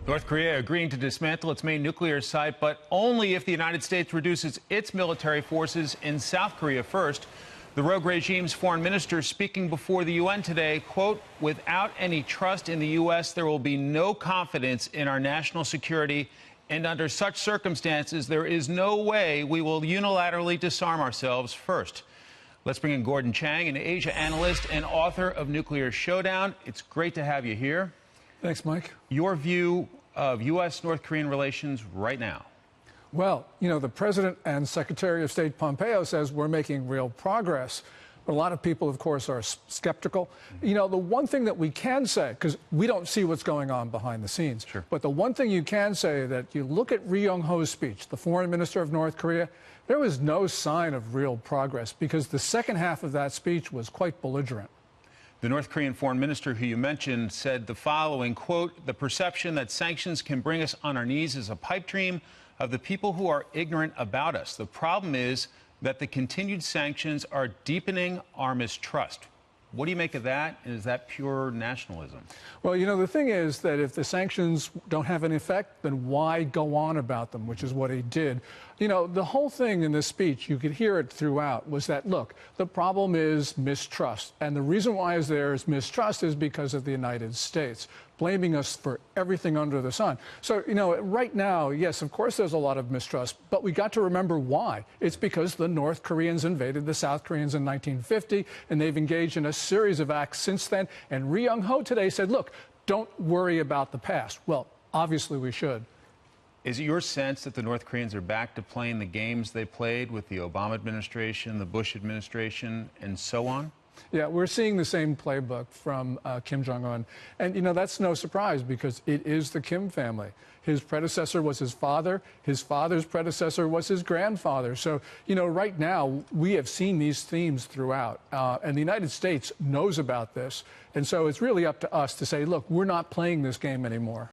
North Korea agreeing to dismantle its main nuclear site, but only if the United States reduces its military forces in South Korea first. The rogue regime's foreign minister speaking before the UN today, quote, "Without any trust in the U.S., there will be no confidence in our national security. And under such circumstances, there is no way we will unilaterally disarm ourselves first." Let's bring in Gordon Chang, an Asia analyst and author of Nuclear Showdown. It's great to have you here. Thanks, Mike. Your view of U.S.-North Korean relations right now? Well, the President and Secretary of State Pompeo says we're making real progress. But a lot of people, of course, are skeptical. The one thing that we can say, because we don't see what's going on behind the scenes, sure, but the one thing you can say that you look at Ri Yong-ho's speech, the foreign minister of North Korea, there was no sign of real progress because the second half of that speech was quite belligerent. The North Korean foreign minister who you mentioned said the following, quote, "The perception that sanctions can bring us on our knees is a pipe dream of the people who are ignorant about us. The problem is that the continued sanctions are deepening our mistrust." What do you make of that? And is that pure nationalism? Well, the thing is that if the sanctions don't have an effect, then why go on about them, which is what he did. The whole thing in this speech, you could hear it throughout, was that, look, the problem is mistrust. And the reason why there is mistrust is because of the United States, blaming us for everything under the sun. So, right now, yes, of course, there's a lot of mistrust, but we got to remember why. It's because the North Koreans invaded the South Koreans in 1950, and they've engaged in a series of acts since then. And Ri Yong-ho today said, look, don't worry about the past. Well, obviously we should. Is it your sense that the North Koreans are back to playing the games they played with the Obama administration, the Bush administration, and so on? Yeah, we're seeing the same playbook from Kim Jong-un. And, that's no surprise because it is the Kim family. His predecessor was his father's predecessor was his grandfather. So, right now we have seen these themes throughout. And the United States knows about this. And so it's really up to us to say, look, we're not playing this game anymore.